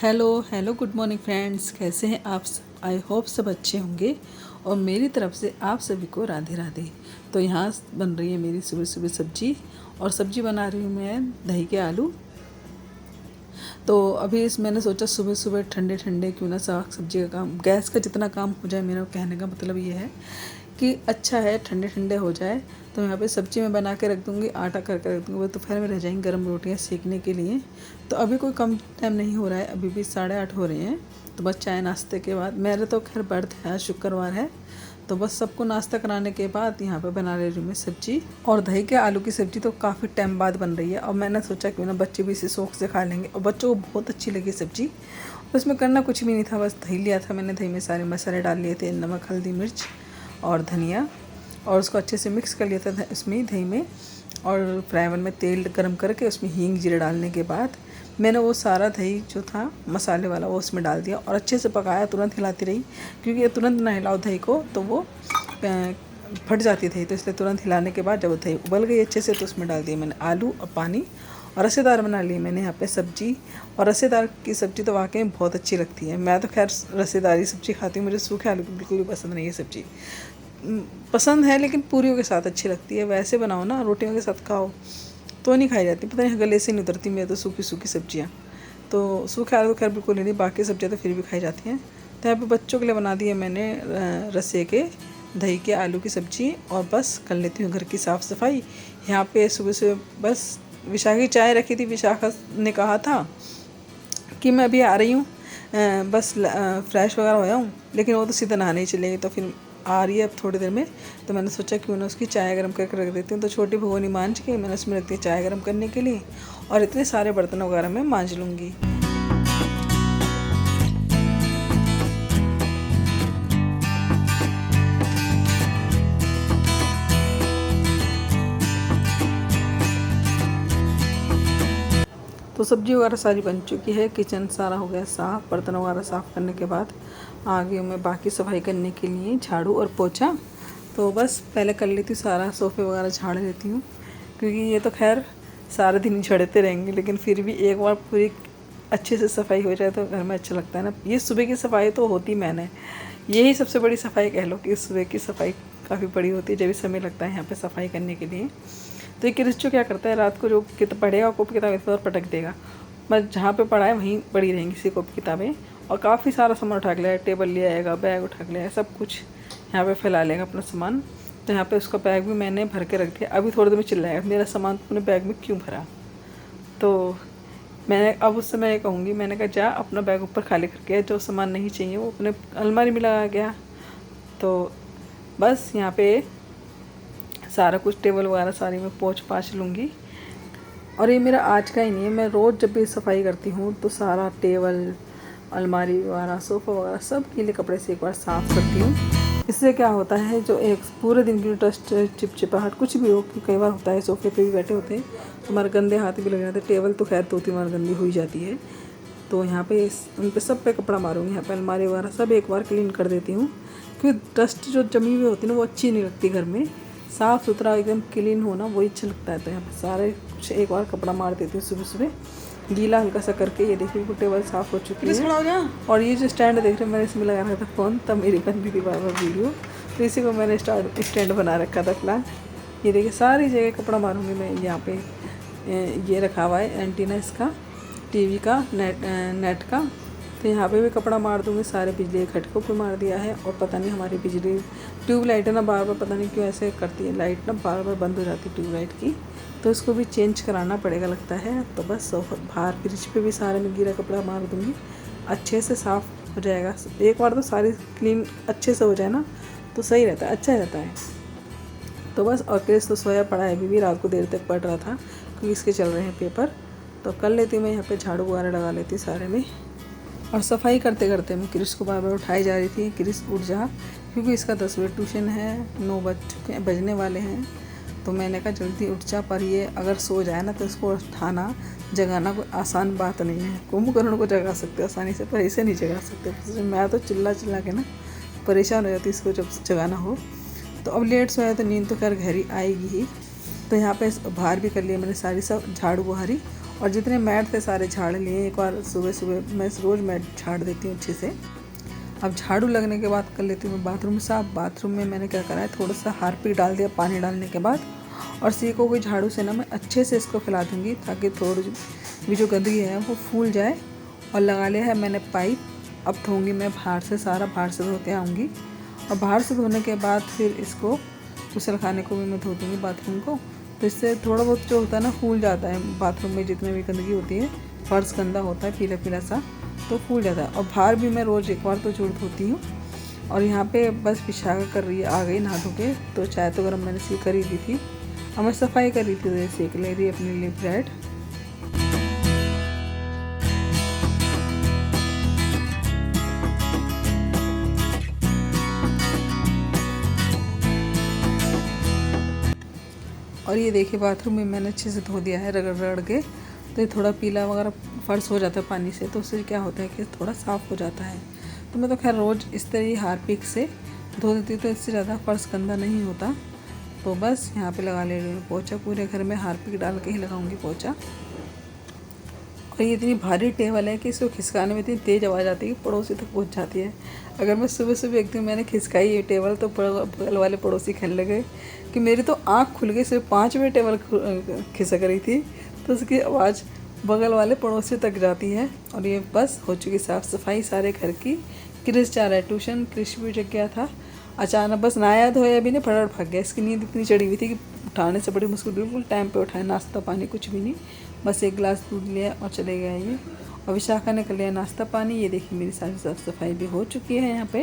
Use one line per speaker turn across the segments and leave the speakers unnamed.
Hello hello good morning friends, कैसे हैं आप? आई होप सब अच्छे होंगे और मेरी तरफ से आप सभी को राधे राधे। तो यहाँ बन रही है मेरी सुबह सुबह सब्जी, और सब्जी बना रही हूँ मैं दही के आलू। तो अभी मैंने सोचा सुबह सुबह ठंडे ठंडे क्यों ना साग सब्जी का काम, गैस का जितना काम हो जाए, मेरा कहने का मतलब ये है कि अच्छा है ठंडे ठंडे हो जाए। तो यहाँ पे सब्जी मैं बना के रख दूँगी, आटा करके रख दूँगी, वो दोपहर में रह जाएंगी गर्म रोटियाँ सेकने के लिए। तो अभी कोई कम टाइम नहीं हो रहा है, अभी भी 8:30 हो रहे हैं। तो बस चाय नाश्ते के बाद, मेरे तो खैर व्रत है, शुक्रवार है, तो बस सबको नाश्ता कराने के बाद यहाँ पे बना ले रही हूँ मैं सब्जी। और दही के आलू की सब्ज़ी तो काफ़ी टाइम बाद बन रही है, और मैंने सोचा क्यों ना बच्चे भी इसे शौक से खा लेंगे, और बच्चों को बहुत अच्छी लगी सब्ज़ी। उसमें करना कुछ भी नहीं था, बस दही लिया था मैंने, दही में सारे मसाले डाल लिए थे, नमक हल्दी मिर्च और धनिया, और उसको अच्छे से मिक्स कर लिया था इसमें दही में। और फ्राई पैन में तेल गरम करके उसमें हींग जीरा डालने के बाद मैंने वो सारा दही जो था मसाले वाला वो उसमें डाल दिया और अच्छे से पकाया, तुरंत हिलाती रही, क्योंकि ये तुरंत ना हिलाओ दही को तो वो फट जाती थी। तो इसलिए तुरंत हिलाने के बाद जब दही उबल गई अच्छे से, तो उसमें डाल दिया मैंने आलू और पानी, और रसेदार बना ली मैंने यहाँ पे सब्ज़ी। और रसेदार की सब्ज़ी तो वाकई में बहुत अच्छी लगती है। मैं तो खैर रसेदारी सब्ज़ी खाती हूँ, मुझे सूखे आलू की बिल्कुल भी पसंद नहीं है सब्ज़ी। पसंद है लेकिन पूरियों के साथ अच्छी लगती है, वैसे बनाओ ना रोटियों के साथ खाओ तो नहीं खाई जाती, पता नहीं गले से नहीं उतरती मेरे तो सूखी सूखी सब्जियाँ। तो सूखे आलू खैर बिल्कुल नहीं, बाकी सब्जियाँ तो फिर भी खाई जाती हैं। तो यहाँ पे बच्चों के लिए बना दी है मैंने रसे के दही के आलू की सब्ज़ी, और बस कर लेती हूँ घर की साफ़ सफाई। यहाँ पे सुबह सुबह बस विशाखा की चाय रखी थी, विशाखा ने कहा था कि मैं अभी आ रही हूँ, बस फ्रेश वगैरह हो जाऊँ, लेकिन वो तो सीधा नहाने ही चलेगी, तो फिर आ रही है अब थोड़ी देर में। तो मैंने सोचा क्यों ना उसकी चाय गर्म करके रख देती हूँ। तो छोटी भगोनी मांझ के मैंने उसमें रख दी चाय गर्म करने के लिए, और इतने सारे बर्तन वगैरह मैं मांझ लूँगी। तो सब्ज़ी वगैरह सारी बन चुकी है, किचन सारा हो गया साफ़, बर्तन वगैरह साफ़ करने के बाद आ गई हूँ मैं बाकी सफाई करने के लिए, झाड़ू और पोछा। तो बस पहले कर लेती हूँ सारा, सोफ़े वगैरह झाड़ लेती हूँ, क्योंकि ये तो खैर सारे दिन ही झड़ते रहेंगे, लेकिन फिर भी एक बार पूरी अच्छे से सफाई हो जाए तो घर में अच्छा लगता है ना। ये सुबह की सफाई तो होती मैंने, यही सबसे बड़ी सफाई कह लो कि सुबह की सफाई काफ़ी बड़ी होती है, जब भी समय लगता है यहाँ पे सफाई करने के लिए। तो ये क्रिस्टो क्या करता है, रात को जो पढ़ेगा कॉपी किताब इस पर पटक देगा, मैं जहाँ पे पढ़ा है वहीं पड़ी रहेंगी सी कॉपी किताबें, और काफ़ी सारा सामान उठा के लाया, टेबल ले आएगा, बैग उठा के लाया, सब कुछ यहाँ पे फैला लेगा अपना सामान। तो यहाँ पे उसका बैग भी मैंने भर के रख दिया, अभी थोड़ी देर में चिल्लाएगा मेरा सामान अपने बैग में क्यों भरा। तो मैंने अब उससे मैं ये कहूँगी, मैंने कहा जा अपना बैग ऊपर खाली करके, जो सामान नहीं चाहिए वो अपने अलमारी में लगा गया। तो बस यहाँ पे सारा कुछ टेबल वगैरह सारी मैं पोंछ पाछ लूँगी। और ये मेरा आज का ही नहीं है, मैं रोज़ जब भी सफाई करती हूँ तो सारा टेबल अलमारी वगैरह सोफ़ा वगैरह सब गीले कपड़े से एक बार साफ़ करती हूँ। इससे क्या होता है, जो एक पूरे दिन की डस्ट चिपचिपाहट कुछ भी हो, कि कई बार होता है सोफ़े पे भी बैठे होते हैं तो हमारे गंदे हाथ भी लग जाते हैं, टेबल तो खैर 2-3 बार गंदी हो ही जाती है। तो यहाँ पे उन पे सब पे कपड़ा मारूंगी, यहाँ पे अलमारी वगैरह सब एक बार क्लीन कर देती हूँ, क्योंकि डस्ट जो जमी हुई होती है ना वो अच्छी नहीं लगती। घर में साफ़ सुथरा एकदम क्लीन होना वही अच्छा लगता है। तो यहाँ पे सारे कुछ एक बार कपड़ा मार देती हूँ सुबह सुबह गीला हल्का सा करके। ये देखिए बिल्कुल टेबल साफ़ हो चुकी है। और ये जो स्टैंड देख रहे हैं, मैंने इसमें लगा रखा था फ़ोन, तब मेरी बनती थी बार बार वीडियो, तो इसी को मैंने स्टैंड बना रखा था फिलहाल। ये देखिए सारी जगह कपड़ा मारूंगी मैं। यहाँ पे ये रखा हुआ है एंटीना इसका, टीवी का, नेट का, तो यहाँ पे भी कपड़ा मार दूँगी। सारे बिजली के खटकों पे मार दिया है। और पता नहीं हमारी बिजली ट्यूबलाइट है ना, बार बार पता नहीं क्यों ऐसे करती है, लाइट ना बार बार बंद हो जाती है ट्यूबलाइट की, तो इसको भी चेंज कराना पड़ेगा लगता है। तो बस बाहर फ्रिज पे भी सारे में गीला कपड़ा मार दूँगी, अच्छे से साफ़ हो जाएगा। एक बार तो सारी क्लीन अच्छे से हो जाए ना तो सही रहता है, अच्छा रहता है। तो बस, और क्रिस तो सोया पड़ा है, अभी भी रात को देर तक पढ़ रहा था क्योंकि इसके चल रहे हैं पेपर। तो कर लेती हूँ मैं, यहाँ पे झाड़ू वगैरह लगा लेती सारे में। और सफाई करते करते मैं क्रिस को बार बार उठाई जा रही थी, क्रिस उठ जा, क्योंकि इसका 10 बजे ट्यूशन है, 9 बजने वाले हैं। तो मैंने कहा जल्दी उठ जा, पर ये अगर सो जाए ना तो इसको उठाना जगाना कोई आसान बात नहीं है। कुंभकर्ण को जगा सकते आसानी से, पर इसे नहीं जगा सकते। मैं तो चिल्ला चिल्ला के ना परेशान हो जाती इसको जब जगाना हो। तो अब लेट सोया तो नींद तो खैर गहरी आएगी ही। तो यहाँ पे बाहर भी कर लिया मैंने सारी सब झाड़ू बुहारी, और जितने मैट थे सारे झाड़ लिए। एक बार सुबह सुबह मैं रोज़ मैट झाड़ देती हूँ अच्छे से। अब झाड़ू लगने के बाद कर लेती हूँ मैं बाथरूम साफ। बाथरूम में मैंने क्या करा है, थोड़ा सा हार्पिक डाल दिया पानी डालने के बाद, और सीको की झाड़ू से ना मैं अच्छे से इसको फैला दूँगी ताकि थोड़ी भी जो गंदगी है वो फूल जाए। और लगा लिया है मैंने पाइप। अब धोऊँगी मैं बाहर से, सारा बाहर से धो के आऊँगी। और बाहर से धोने के बाद फिर इसको गुसलखाने को भी मैं धो दूँगी बाथरूम को। तो इससे थोड़ा बहुत जो होता है ना फूल जाता है बाथरूम में, जितने भी गंदगी होती है, फर्श गंदा होता है पीला पीला सा, तो फूल जाता है। और बाहर भी मैं रोज़ एक बार तो जरूर धोती हूँ। और यहाँ पे बस विशाखा कर रही है, आ गई नहा धो के। तो चाय तो गर्म मैंने सी कर ही दी थी, और मैं सफाई कर रही थी, तो सेक ले रही अपने लिए ब्रेड। और ये देखिए बाथरूम में मैंने अच्छे से धो दिया है रगड़ रगड़ के। तो ये थोड़ा पीला वगैरह फर्श हो जाता है पानी से, तो उससे क्या होता है कि थोड़ा साफ़ हो जाता है। तो मैं तो खैर रोज़ इस तरह ही हार्पिक से धो देती हूँ, तो इससे ज़्यादा फर्श गंदा नहीं होता। तो बस यहाँ पे लगा ले रही हूँ पोछा। पूरे घर में हार्पिक डाल के ही लगाऊंगी पोछा। और ये इतनी भारी टेबल है कि इसको खिसकाने में इतनी तेज़ आवाज़ आती है कि पड़ोसी तक पहुँच जाती है। अगर मैं सुबह सुबह एक दिन मैंने खिसकाई ये टेबल, तो बगल वाले पड़ोसी कहने लगे कि मेरी तो आँख खुल गई, सिर्फ 5 मिनट टेबल खिसक रही थी। तो उसकी आवाज़ बगल वाले पड़ोसी तक जाती है। और ये बस हो चुकी साफ़ सफाई सारे घर की। क्रिस जा रहा है ट्यूशन, क्रिस भी जग गया था अचानक, बस नहाया धोया भी नहीं, फटाफट भाग गया। इसकी नींद इतनी चढ़ी हुई थी कि उठाने से बड़ी मुश्किल, बिल्कुल टाइम पे उठाया, नाश्ता पानी कुछ भी नहीं, बस एक गिलास दूध लिया और चले गए ये। और विशाखा ने कर लिया नाश्ता पानी। ये देखिए मेरी सारी साफ़ सफाई भी हो चुकी है यहाँ पे।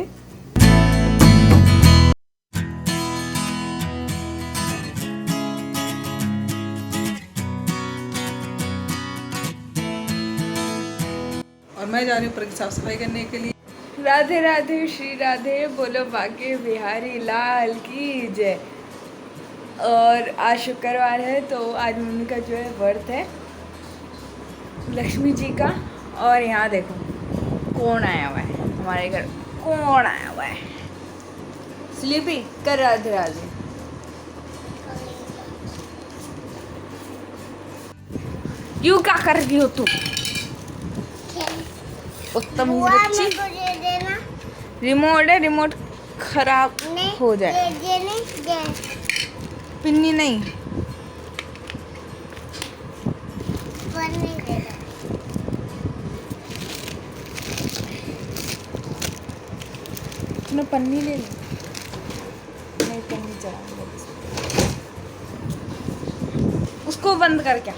और मैं जा रही हूँ ऊपर की साफ़ सफाई करने के लिए।
राधे राधे श्री राधे, बोलो बाके बिहारी लाल की जय। और आज शुक्रवार है, तो आज मम्मी का जो है व्रत है लक्ष्मी जी का। और यहाँ देखो कौन आया हुआ है हमारे घर, कौन आया हुआ है। स्लीपी कर राधे राधे। यू क्या कर रही हो तू? उत्तम बच्ची, रिमोट है, रिमोट खराब हो जाए। पिन्नी नहीं, तूने पन्नी ले ली? नहीं, पन्नी चला उसको बंद कर, क्या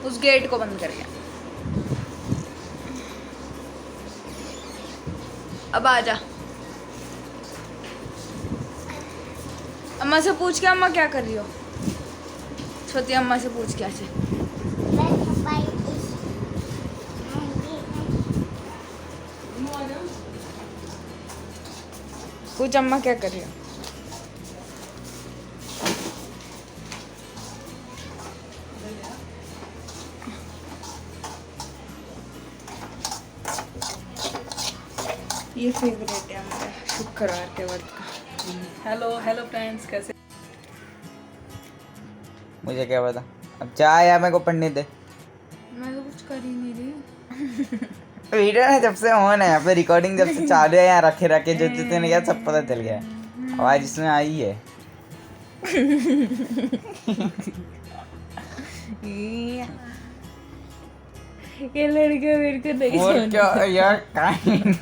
उस गेट को बंद कर क्या। अब आ जा, अम्मा से पूछ के अम्मा क्या कर रही हो। छोटी अम्मा से पूछ क्या से। पूछ अम्मा क्या कर रही हो। ये फेवरेट है हमारा शुक्रवार के व्रत का।
हेलो हेलो फ्रेंड्स, कैसे?
मुझे क्या पता, अब जा यार, मेरे को पढ़ने दे।
मैं तो कुछ कर ही नहीं रही।
वीडियो ना जब से ऑन है यहाँ पे, रिकॉर्डिंग जब से चालू है यहाँ रखे रखे, जो जितने क्या सब पता चल गया है, आवाज इसमें आई है।
ये लड़के मेरे को नहीं
और क्या यार, काइंड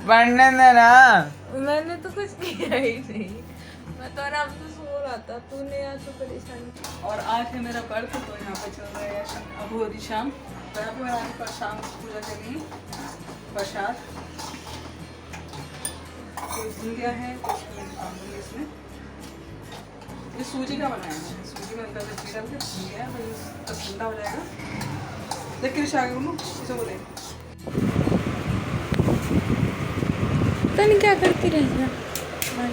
पढ़ने देना।
मैंने तो कुछ किया ही नहीं, मैं तो आराम से सो रहा था, तूने यहाँ तो परेशान।
और आज है मेरा व्रत, तो यहाँ पे चल रहा है अब हो रही शाम। तो यहाँ पे आज पर शाम पूजा करेंगे, प्रसाद तो इसमें क्या है, इसमें ये सूजी का बनाया है। सूजी में अंदर से डाल के भून गया, तो ठंडा हो जाएगा। देखिए शागर में इसे बोले
पता नहीं क्या करती रही है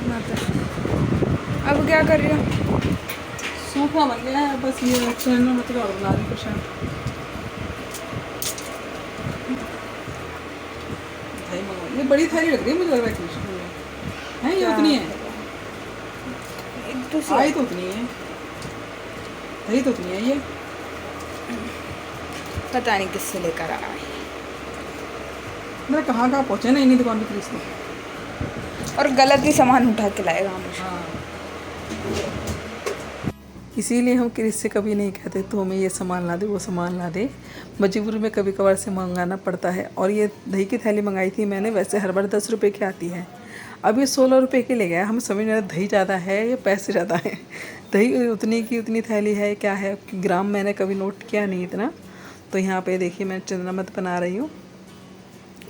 माता। अब क्या कर रही हो?
सूखा बन गया है, बस ये चना मतलब और बना रही प्रसाद। ये बड़ी थाली लग रही है मुझे, लग रहा है ये उतनी है।
तो सी
आई तो उतनी है, दही तो उतनी है ये।
पता नहीं किससे लेकर आया है।
मेरा कहाँ पहुँचे ना इन्हीं दुकान पे खरीदने।
और गलत ही सामान उठा के लाएगा हमेशा।
हाँ, इसीलिए हम क्रिस से कभी नहीं कहते तो हमें ये सामान ला दे, वो सामान ला दे। मजबूरी में कभी कभार से मंगाना पड़ता है। और ये दही की थैली मंगाई थी मैंने, वैसे हर बार 10 रुपये की आती है, अब ये 16 रुपये की ले गया। हम समझ नहीं, दही ज़्यादा है या पैसे ज़्यादा है। दही उतनी की उतनी थैली है, क्या है ग्राम मैंने कभी नोट किया नहीं इतना। तो यहाँ पे देखिए मैं चंद्रमत बना रही हूँ।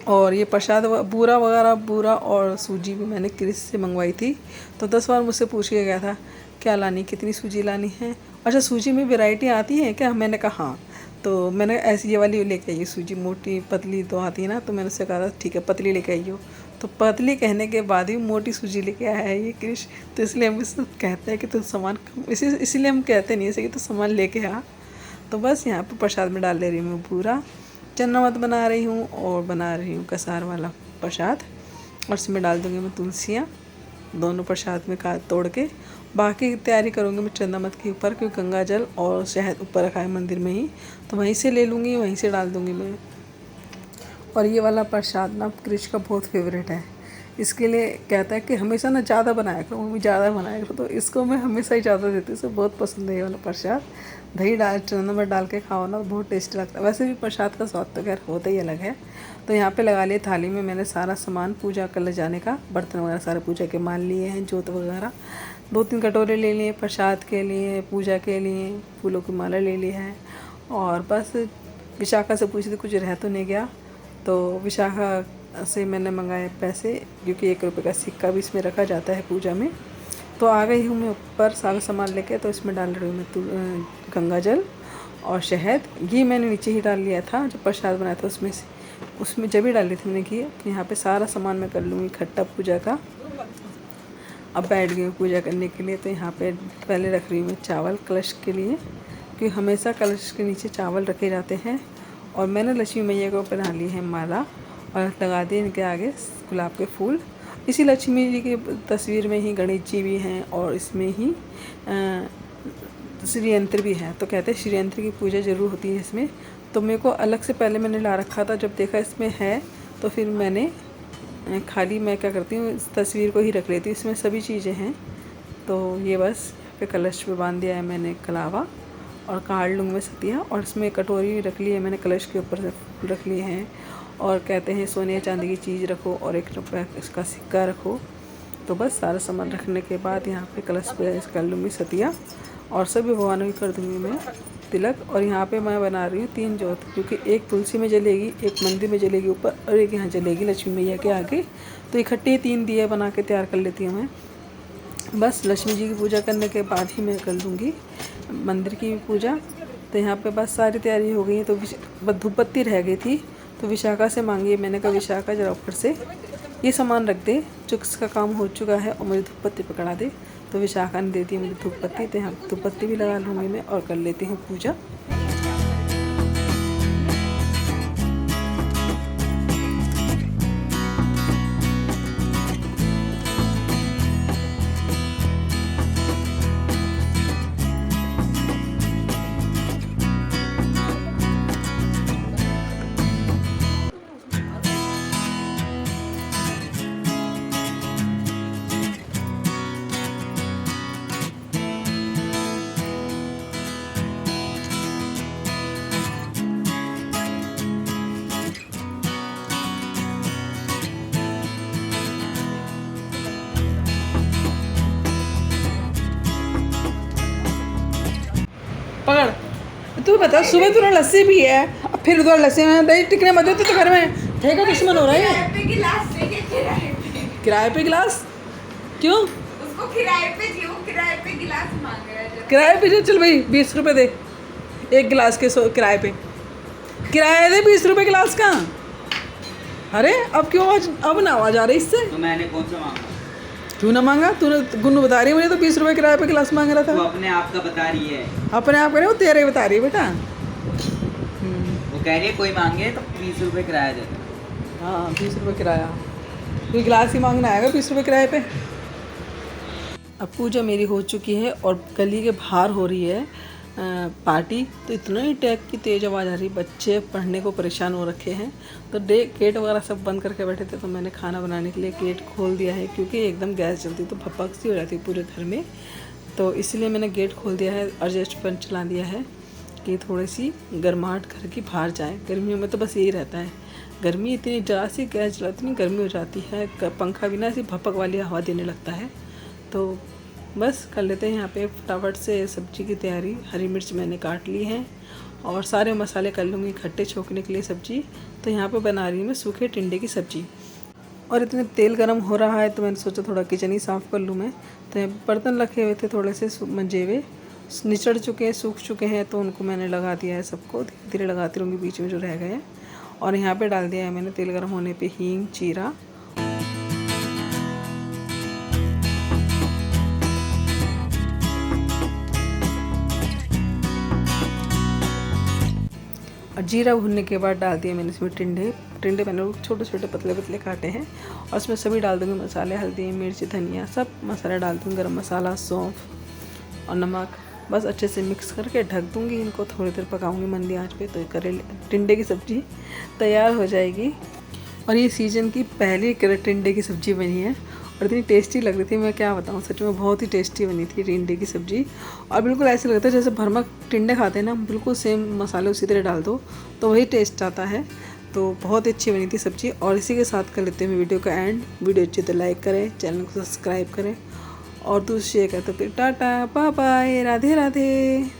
और ये प्रसाद बूरा वगैरह, बूरा और सूजी भी मैंने क्रिस से मंगवाई थी। तो 10 बार मुझसे पूछ के गया था क्या लानी, कितनी सूजी लानी है। अच्छा सूजी में वैरायटी आती है क्या, मैंने कहा हाँ। तो मैंने ऐसी ये वाली लेके आई सूजी, मोटी पतली तो आती है ना। तो मैंने उससे कहा था ठीक है पतली लेके आई हो। तो पतली कहने के बाद ही मोटी सूजी लेके आया है ये क्रिश। तो इसलिए हम इससे कहते हैं कि तू सामान इसीलिए हम कहते नहीं ऐसे कि तू सामान लेके आ। तो बस यहाँ पर प्रसाद में डाल दे रही हूँ मैं पूरा चन्नामत बना रही हूँ और बना रही हूँ कसार वाला प्रसाद। और इसमें डाल दूँगी मैं तुलसियाँ दोनों प्रसाद में तोड़ के। बाकी तैयारी करूँगी मैं चन्नामत के ऊपर, क्योंकि गंगा जल और शहद ऊपर रखा है मंदिर में ही, तो वहीं से ले लूँगी, वहीं से डाल दूँगी मैं। और ये वाला प्रसाद ना क्रिश का बहुत फेवरेट है, इसके लिए कहता है कि हमेशा ना ज़्यादा बनाया करो, मम्मी ज़्यादा बनाया करो। तो इसको मैं हमेशा ही ज़्यादा देती हूँ, इसे बहुत पसंद है ये वाला प्रसाद। दही चंदन डाल के खाओ ना बहुत टेस्टी लगता है। वैसे भी प्रसाद का स्वाद तो खैर होता ही अलग है। तो यहाँ पे लगा लिए थाली में मैंने सारा सामान पूजा कर ले जाने का, बर्तन वगैरह सारे पूजा के मान लिए हैं, जोत वगैरह 2-3 कटोरे ले लिए प्रसाद के लिए, पूजा के लिए फूलों की माला ले ली है। और बस विशाखा से पूछी थी कुछ रह तो नहीं गया, तो विशाखा से मैंने मंगाए पैसे, क्योंकि 1 रुपये का सिक्का भी इसमें रखा जाता है पूजा में। तो आ गई हूँ मैं ऊपर सारा सामान लेके। तो इसमें डाल रही हूँ मैं गंगा जल और शहद। घी मैंने नीचे ही डाल लिया था जब प्रसाद बनाया था, उसमें जब ही डाली थी मैंने घी। तो यहाँ पे सारा सामान मैं कर लूँगी इकट्ठा पूजा का। अब बैठ गई हूँ पूजा करने के लिए। तो यहाँ पे पहले रख रही हूँ मैं चावल कलश के लिए, क्योंकि हमेशा कलश के नीचे चावल रखे जाते हैं। और मैंने लक्ष्मी मैया को पहना ली है माला और लगा दिए इनके आगे गुलाब के फूल। इसी लक्ष्मी जी की तस्वीर में ही गणेश जी भी हैं और इसमें ही श्री यंत्र भी है। तो कहते हैं श्री यंत्र की पूजा ज़रूर होती है इसमें। तो मेरे को अलग से पहले मैंने ला रखा था, जब देखा इसमें है तो फिर मैंने खाली मैं क्या करती हूँ इस तस्वीर को ही रख लेती हूँ, इसमें सभी चीज़ें हैं। तो ये बस पे कलश पे बांध दिया है मैंने कलावा और काट लूँगी मैं सतिया। और इसमें कटोरी रख ली है मैंने, कलश के ऊपर रख लिए हैं। और कहते हैं सोने या चांदी की चीज़ रखो और 1 रुपये इसका सिक्का रखो। तो बस सारा सामान रखने के बाद यहाँ पे कलश पे कर लूँगी सतिया और सभी भगवानों की कर दूँगी मैं तिलक। और यहाँ पे मैं बना रही हूँ 3 जोत, क्योंकि एक तुलसी में जलेगी, एक मंदिर में जलेगी ऊपर और एक यहाँ जलेगी लक्ष्मी मैया के आगे। तो इकट्ठे 3 दिए बना के तैयार कर लेती हूँ मैं। बस लक्ष्मी जी की पूजा करने के बाद ही मैं कर लूँगी मंदिर की पूजा। तो यहाँ पे बस सारी तैयारी हो गई है। तो धूप बत्ती रह गई थी, तो विशाखा से मांगी। मैंने कहा विशाखा जरा ऊपर से ये सामान रख दे जो इसका काम हो चुका है और मुझे धूप बत्ती पकड़ा दे। तो विशाखा ने देती है मुझे धूप बत्ती। तो यहाँ धूप बत्ती भी लगा लूँगी मैं और कर लेती हूँ पूजा। पकड़। तू बता सुबह तूने लस्सी भी है, अब फिर उधर लस्सी में दही टिकने मत दे। तो घर में ठेका दुश्मन हो रहा है। किराए पे गिलास क्यों?
उसको किराए पे गिलास मांग रहा है।
किराए पे चल भाई 20 रुपये दे 1 गिलास के किराए पे। किराया दे 20 रुपये गिलास का। अरे अब क्यों अब ना आवाज आ रही इससे?
तो मैंने कौन सा मांगा?
क्यों ना मांगा? तूने गुन्नू बता रही है मुझे तो 20 रुपये किराए पे गिलास मांग रहा था।
वो अपने आप का बता रही है।
अपने आप करे वो तेरे बता रही है बेटा।
वो कह रही है कोई मांगे तो 20 रुपये किराया दे।
हाँ 20 रुपये किराया, कोई गिलास ही मांगना आएगा 20 रुपये किराए पे। अब पूजा मेरी हो चुकी है और गली के बाहर हो रही है पार्टी। तो इतना ही टैग की तेज़ आवाज़ आ रही, बच्चे पढ़ने को परेशान हो रखे हैं। तो गेट वगैरह सब बंद करके बैठे थे, तो मैंने खाना बनाने के लिए गेट खोल दिया है, क्योंकि एकदम गैस जलती तो भपक सी हो जाती पूरे घर में। तो इसलिए मैंने गेट खोल दिया है, एडजस्ट फैन चला दिया है कि थोड़ी सी गर्माहट घर की बाहर जाए। गर्मियों में तो बस यही रहता है, गर्मी इतनी ज़रा सी गैस जला इतनी गर्मी हो जाती है, पंखा भी ना ऐसी भपक वाली हवा देने लगता है। तो बस कर लेते हैं यहाँ पे फटाफट से सब्ज़ी की तैयारी। हरी मिर्च मैंने काट ली है और सारे मसाले कर लूँगी खट्टे छोंकने के लिए सब्ज़ी। तो यहाँ पे बना रही हूँ मैं सूखे टिंडे की सब्ज़ी। और इतने तेल गरम हो रहा है तो मैंने सोचा थोड़ा किचन ही साफ़ कर लूँ मैं। तो बर्तन रखे हुए थे थोड़े से मंजे हुए, निचड़ चुके हैं, सूख चुके हैं, तो उनको मैंने लगा दिया है सबको। धीरे धीरे लगाती रहूँगी बीच में जो रह गए। और यहाँ पे डाल दिया है मैंने तेल गरम होने पे हींग, जीरा और जीरा भुनने के बाद डाल दिए मैंने इसमें टिंडे मैंने छोटे छोटे पतले पतले काटे हैं। और इसमें सभी डाल दूँगी मसाले, हल्दी, मिर्च, धनिया, सब मसाले डाल दूँगी, गरम मसाला, सौंफ और नमक। बस अच्छे से मिक्स करके ढक दूँगी, इनको थोड़ी देर पकाऊँगी मंदी आंच पे। तो टिंडे की सब्ज़ी तैयार हो जाएगी। और ये सीज़न की पहली टिंडे की सब्ज़ी बनी है और इतनी टेस्टी लग रही थी, मैं क्या बताऊँ, सच में बहुत ही टेस्टी बनी थी टिंडे की सब्ज़ी। और बिल्कुल ऐसे लगता है जैसे भरमा टिंडे खाते हैं ना, बिल्कुल सेम मसाले उसी तरह डाल दो तो वही टेस्ट आता है। तो बहुत अच्छी बनी थी सब्ज़ी। और इसी के साथ कर लेते हैं वीडियो का एंड। वीडियो अच्छी तो लाइक करें, चैनल को सब्सक्राइब करें और दूसरे शेयर करें। तो फिर टाटा, बाय बाय, राधे राधे।